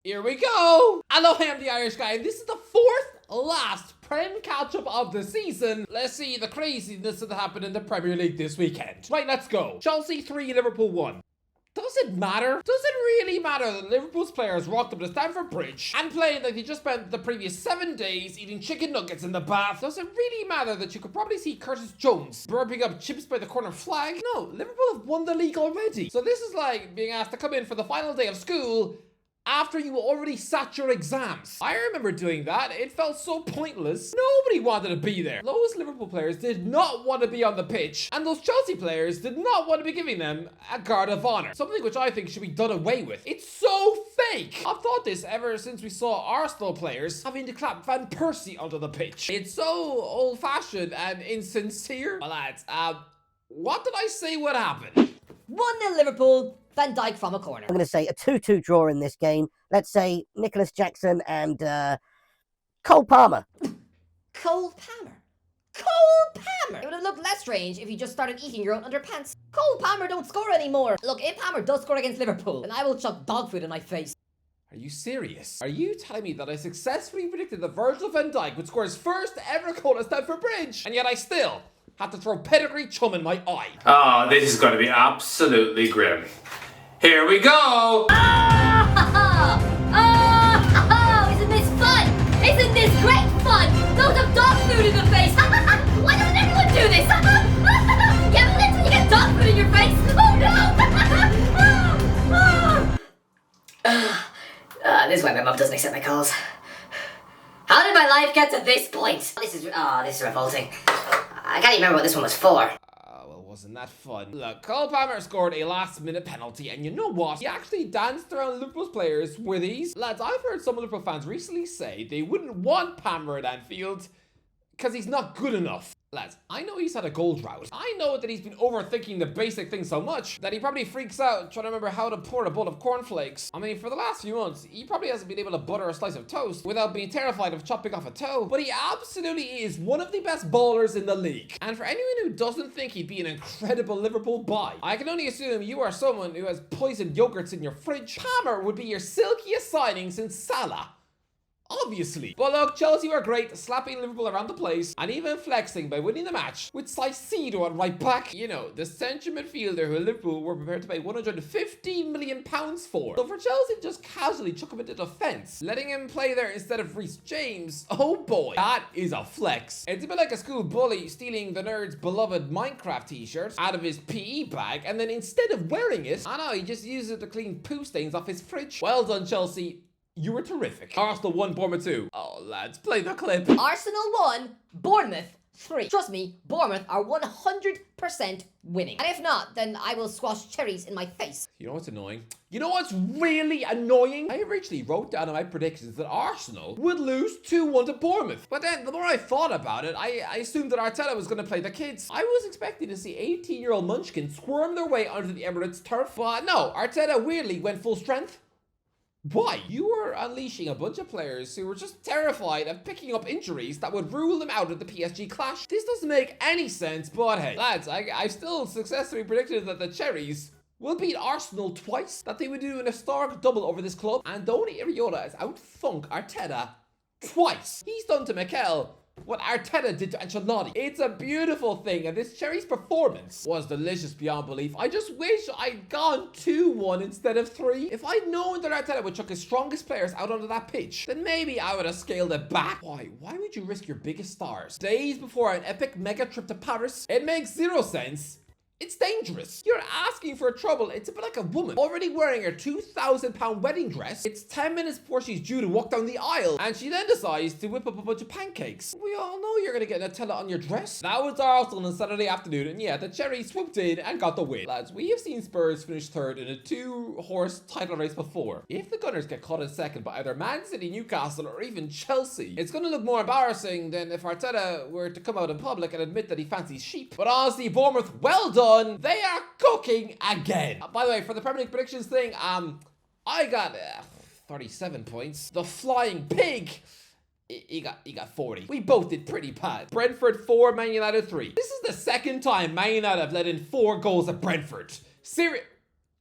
Here we go! Hello, I am the Irish guy, and this is the fourth last Prem catch-up of the season. Let's see the craziness that happened in the Premier League this weekend. Right, let's go. Chelsea 3, Liverpool 1. Does it matter? Does it really matter that Liverpool's players rocked up to Stamford Bridge and played like they just spent the previous 7 days eating chicken nuggets in the bath? Does it really matter that you could probably see Curtis Jones burping up chips by the corner flag? No, Liverpool have won the league already. So this is like being asked to come in for the final day of school after you already sat your exams. I remember doing that. It felt so pointless. Nobody wanted to be there. Those Liverpool players did not want to be on the pitch, and those Chelsea players did not want to be giving them a guard of honor. Something which I think should be done away with. It's so fake. I've thought this ever since we saw Arsenal players having to clap Van Persie onto the pitch. It's so old-fashioned and insincere. Well, lads, what did I say would happen? 1-0 Liverpool. Van Dijk from a corner. I'm going to say a 2-2 draw in this game. Let's say Nicholas Jackson and Cole Palmer. Cole Palmer? Cole Palmer! It would have looked less strange if you just started eating your own underpants. Cole Palmer don't score anymore. Look, if Palmer does score against Liverpool, then I will chuck dog food in my face. Are you serious? Are you telling me that I successfully predicted that Virgil van Dijk would score his first ever goal at Stamford Bridge, and yet I still had to throw pedigree chum in my eye? Oh, this is going to be absolutely grim. Here we go! Isn't this fun? Isn't this great fun? Loads of dog food in the face. Why doesn't everyone do this? Yeah, but until you get dog food in your face. Oh no! This is why my mum doesn't accept my calls. How did my life get to this point? This is revolting. I can't even remember what this one was for. Wasn't that fun? Look, Cole Palmer scored a last-minute penalty, and you know what? He actually danced around Liverpool's players with ease. Lads, I've heard some Liverpool fans recently say they wouldn't want Palmer at Anfield because he's not good enough. Lads, I know he's had a goal drought. I know that he's been overthinking the basic things so much that he probably freaks out trying to remember how to pour a bowl of cornflakes. I mean, for the last few months, he probably hasn't been able to butter a slice of toast without being terrified of chopping off a toe. But he absolutely is one of the best ballers in the league. And for anyone who doesn't think he'd be an incredible Liverpool buy, I can only assume you are someone who has poisoned yogurts in your fridge. Palmer would be your silkiest signing since Salah. Obviously. But look, Chelsea were great, slapping Liverpool around the place and even flexing by winning the match with Saicedo at right back. You know, the central midfielder who Liverpool were prepared to pay £150 million for. So for Chelsea to just casually chuck him into defence, letting him play there instead of Reece James, oh boy, that is a flex. It's a bit like a school bully stealing the nerd's beloved Minecraft t-shirt out of his PE bag, and then instead of wearing it, I know, he just uses it to clean poo stains off his fridge. Well done, Chelsea. You were terrific. Arsenal 1, Bournemouth 2. Oh, lads, play the clip. Arsenal 1, Bournemouth 3. Trust me, Bournemouth are 100% winning. And if not, then I will squash cherries in my face. You know what's annoying? You know what's really annoying? I originally wrote down in my predictions that Arsenal would lose 2-1 to Bournemouth. But then, the more I thought about it, I assumed that Arteta was going to play the kids. I was expecting to see 18-year-old munchkins squirm their way onto the Emirates turf. But no, Arteta weirdly went full strength. Why? You were unleashing a bunch of players who were just terrified of picking up injuries that would rule them out of the PSG clash. This doesn't make any sense, but hey, lads, I still successfully predicted that the Cherries will beat Arsenal twice, that they would do an historic double over this club, and Tony Iriola has outthunk Arteta twice. He's done to Mikel what Arteta did to Ancelotti. It's a beautiful thing, and this Cherries performance was delicious beyond belief. I just wish I'd gone 2-1 instead of 3. If I'd known that Arteta would chuck his strongest players out onto that pitch, then maybe I would have scaled it back. Why would you risk your biggest stars days before an epic mega trip to Paris? It makes zero sense. It's dangerous. You're asking for trouble. It's a bit like a woman already wearing her £2,000 wedding dress. It's 10 minutes before she's due to walk down the aisle, and she then decides to whip up a bunch of pancakes. We all know you're gonna get Nutella on your dress. That was Arsenal on Saturday afternoon, and yeah, the Cherries swooped in and got the win. Lads, we have seen Spurs finish third in a 2-horse title race before. If the Gunners get caught in second by either Man City, Newcastle, or even Chelsea, it's gonna look more embarrassing than if Arteta were to come out in public and admit that he fancies sheep. But honestly, Bournemouth, well done. They are cooking again. By the way, for the Premier League predictions thing, I got 37 points. The Flying Pig, he got 40. We both did pretty bad. Brentford 4, Man United 3. This is the second time Man United have let in 4 goals at Brentford.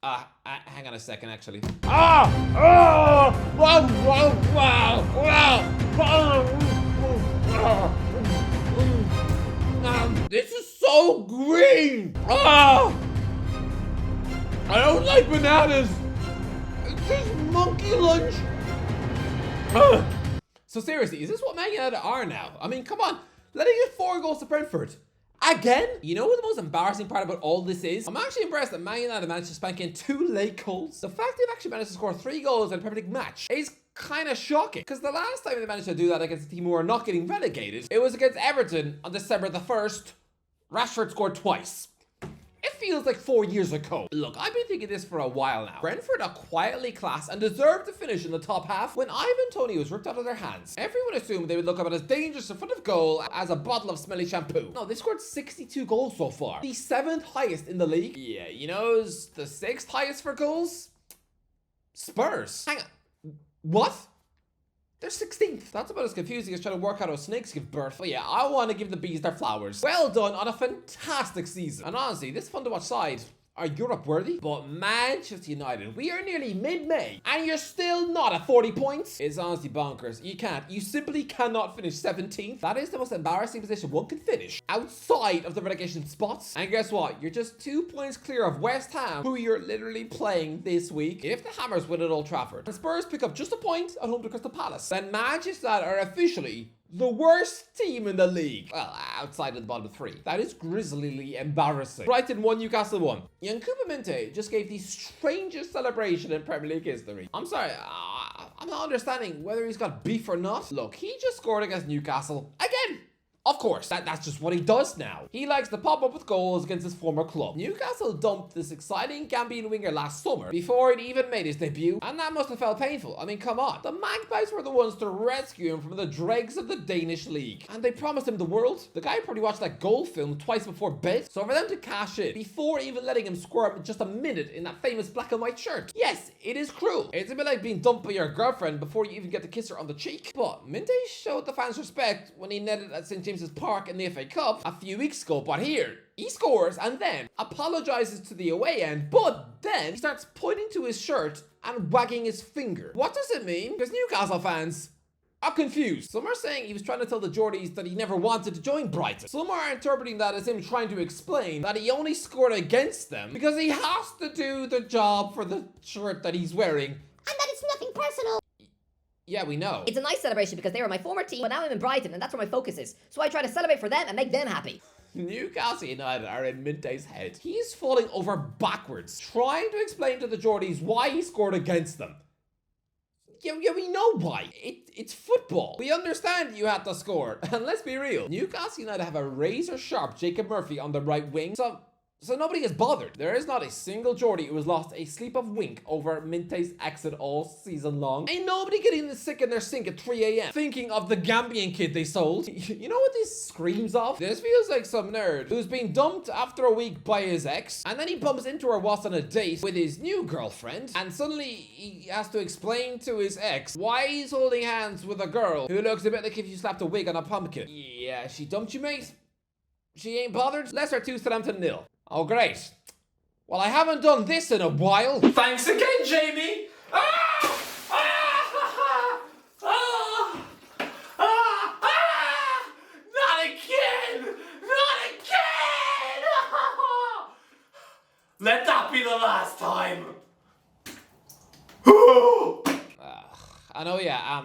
Hang on a second, actually. Wow, wow, wow. This is so green. I don't like bananas. It's just monkey lunch. So seriously, is this what Man United are now? I mean, come on. Letting in 4 goals to Brentford. Again? You know what the most embarrassing part about all this is? I'm actually impressed that Man United managed to spank in 2 late goals. The fact they've actually managed to score 3 goals in a Premier League match is kind of shocking. Because the last time they managed to do that against a team who are not getting relegated, it was against Everton on December the 1st. Rashford scored twice. It feels like 4 years ago. Look, I've been thinking this for a while now. Brentford are quietly class and deserve to finish in the top half. When Ivan Toney was ripped out of their hands, everyone assumed they would look about as dangerous in front of goal as a bottle of smelly shampoo. No, they scored 62 goals so far. The 7th highest in the league. Yeah, you know who's the 6th highest for goals? Spurs. Hang on. What? They're 16th. That's about as confusing as trying to work out how snakes give birth. But yeah, I want to give the bees their flowers. Well done on a fantastic season. And honestly, this fun to watch side are Europe worthy. But Manchester United, we are nearly mid-May and you're still not at 40 points. It's honestly bonkers. You simply cannot finish 17th. That is the most embarrassing position one can finish outside of the relegation spots. And guess what? You're just 2 points clear of West Ham, who you're literally playing this week. If the Hammers win at Old Trafford and Spurs pick up just a point at home to Crystal Palace, then Manchester United are officially the worst team in the league. Well, outside of the bottom 3. That is grizzlyly embarrassing. Brighton 1, Newcastle 1. Yankuba Minte just gave the strangest celebration in Premier League history. I'm sorry, I'm not understanding whether he's got beef or not. Look, he just scored against Newcastle again. Of course, that's just what he does now. He likes to pop up with goals against his former club. Newcastle dumped this exciting Gambian winger last summer before he even made his debut, and that must have felt painful. I mean, come on. The Magpies were the ones to rescue him from the dregs of the Danish league, and they promised him the world. The guy probably watched that goal film twice before bed, so for them to cash in before even letting him squirm just a minute in that famous black and white shirt, yes, it is cruel. It's a bit like being dumped by your girlfriend before you even get to kiss her on the cheek. But Minte showed the fans respect when he netted at St. James's Park in the FA Cup a few weeks ago, but here he scores and then apologizes to the away end, but then he starts pointing to his shirt and wagging his finger. What does it mean? Because Newcastle fans are confused. Some are saying he was trying to tell the Geordies that he never wanted to join Brighton. Some are interpreting that as him trying to explain that he only scored against them because he has to do the job for the shirt that he's wearing. And that it's nothing personal. Yeah, we know. It's a nice celebration because they were my former team, but now I'm in Brighton and that's where my focus is. So I try to celebrate for them and make them happy. Newcastle United are in Minte's head. He's falling over backwards, trying to explain to the Geordies why he scored against them. Yeah, we know why. It's football. We understand you had to score. And let's be real, Newcastle United have a razor-sharp Jacob Murphy on the right wing, so nobody is bothered. There is not a single Geordie who has lost a sleep of wink over Minte's exit all season long. Ain't nobody getting sick in their sink at 3 a.m. thinking of the Gambian kid they sold. You know what this screams of? This feels like some nerd who's been dumped after a week by his ex, and then he bumps into her whilst on a date with his new girlfriend, and suddenly he has to explain to his ex why he's holding hands with a girl who looks a bit like if you slapped a wig on a pumpkin. Yeah, she dumped you, mate? She ain't bothered? Leicester 2, Southampton 0. Oh, great. Well, I haven't done this in a while. Thanks again, Jamie. Not again. Not again. Let that be the last time. I know, yeah,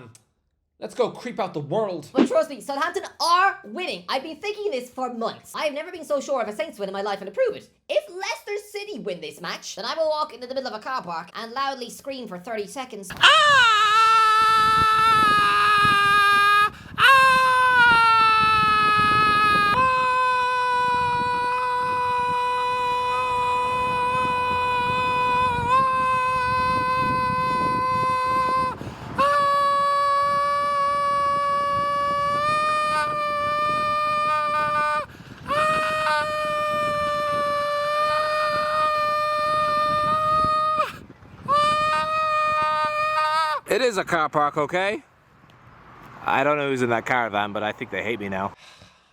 let's go creep out the world. But trust me, Southampton are winning. I've been thinking this for months. I have never been so sure of a Saints win in my life, and to prove it, if Leicester City win this match, then I will walk into the middle of a car park and loudly scream for 30 seconds. It is a car park, okay? I don't know who's in that caravan, but I think they hate me now.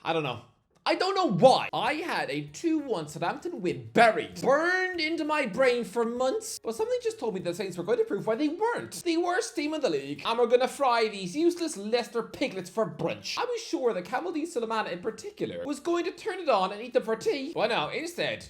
I don't know. I don't know why. I had a 2-1 Southampton win burned into my brain for months. But something just told me the Saints were going to prove why they weren't the worst team in the league, and we're going to fry these useless Leicester piglets for brunch. I was sure that Kamaldeen Sulemana in particular was going to turn it on and eat them for tea. But no, instead,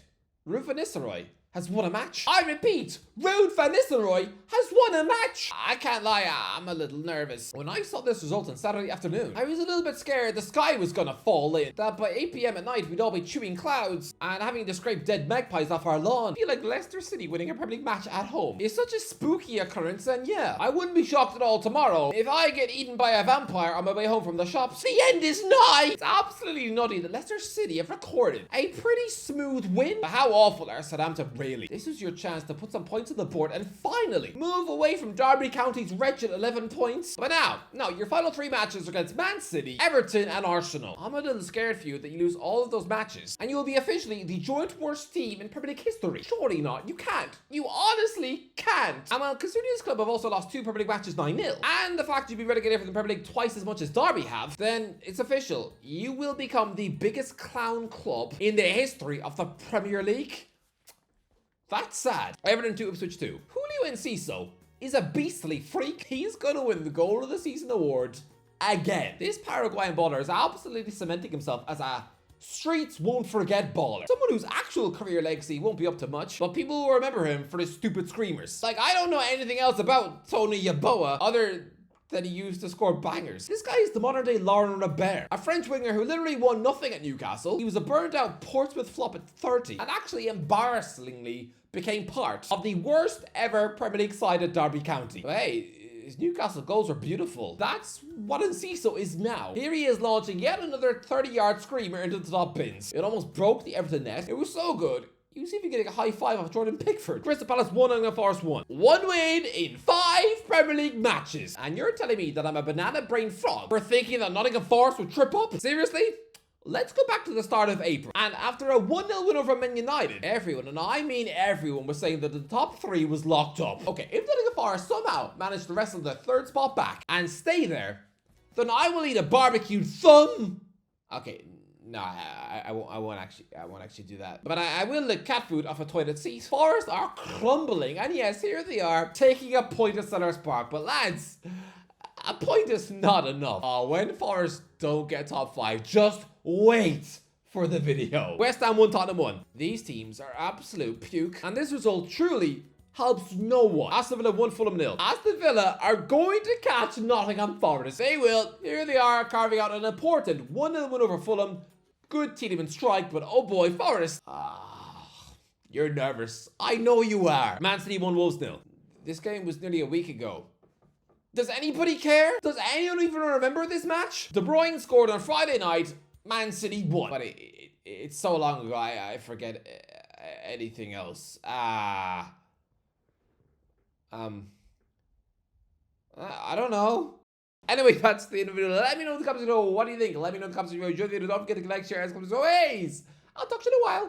Ruud van Nistelrooy has won a match. I repeat, Ruud van Nistelrooy has won a match. I can't lie, I'm a little nervous. When I saw this result on Saturday afternoon, I was a little bit scared the sky was gonna fall in. That by 8 p.m. at night, we'd all be chewing clouds and having to scrape dead magpies off our lawn. I feel like Leicester City winning a Premier League match at home is such a spooky occurrence, and yeah, I wouldn't be shocked at all tomorrow if I get eaten by a vampire on my way home from the shops. The end is nigh. It's absolutely nutty that Leicester City have recorded a pretty smooth win. But how awful are Southampton really? This is your chance to put some points on the board and finally move away from Derby County's wretched 11 points. But now, your final 3 matches are against Man City, Everton, and Arsenal. I'm a little scared for you that you lose all of those matches and you will be officially the joint worst team in Premier League history. Surely not. You can't. You honestly can't. And well, considering this club have also lost 2 Premier League matches 9-0, and the fact you've been relegated from the Premier League twice as much as Derby have, then it's official. You will become the biggest clown club in the history of the Premier League. That's sad. Everton 2, Ipswich 2. Julio Enciso is a beastly freak. He's gonna win the Goal of the Season award again. This Paraguayan baller is absolutely cementing himself as a streets won't forget baller. Someone whose actual career legacy won't be up to much, but people will remember him for his stupid screamers. Like, I don't know anything else about Tony Yeboah other than he used to score bangers. This guy is the modern day Laurent Robert, a French winger who literally won nothing at Newcastle. He was a burned out Portsmouth flop at 30 and actually embarrassingly became part of the worst ever Premier League side at Derby County. But hey, his Newcastle goals were beautiful. That's what Enciso is now. Here he is launching yet another 30-yard screamer into the top bins. It almost broke the Everton net. It was so good. You was even getting a high five off Jordan Pickford. Crystal Palace 1 and Forest 1. 1 win in 5 Premier League matches. And you're telling me that I'm a banana brain frog for thinking that Nottingham Forest would trip up? Seriously? Let's go back to the start of April. And after a 1-0 win over Man United, everyone, and I mean everyone, was saying that the top 3 was locked up. Okay, if Nottingham Forest somehow manage to wrestle their 3rd spot back and stay there, then I will eat a barbecued thumb. Okay, no, I won't actually do that. But I will lick cat food off a toilet seat. Forest are crumbling, and yes, here they are, taking a point at Sellers Park. But lads, a point is not enough. When Forest don't get top 5, just wait for the video. West Ham 1, Tottenham 1. These teams are absolute puke, and this result truly helps no one. Aston Villa 1, Fulham 0. Aston Villa are going to catch Nottingham Forest. They will. Here they are, carving out an important 1-0 win over Fulham. Good Tiedemann strike, but oh boy, Forest. You're nervous. I know you are. Man City 1, Wolves 0. This game was nearly a week ago. Does anybody care? Does anyone even remember this match? De Bruyne scored on Friday night. Man City won. But it's so long ago, I forget anything else. I don't know. Anyway, that's the end of the video. Let me know in the comments below. What do you think? Let me know in the comments below. Enjoy the video. Don't forget to like, share, as always. I'll talk to you in a while.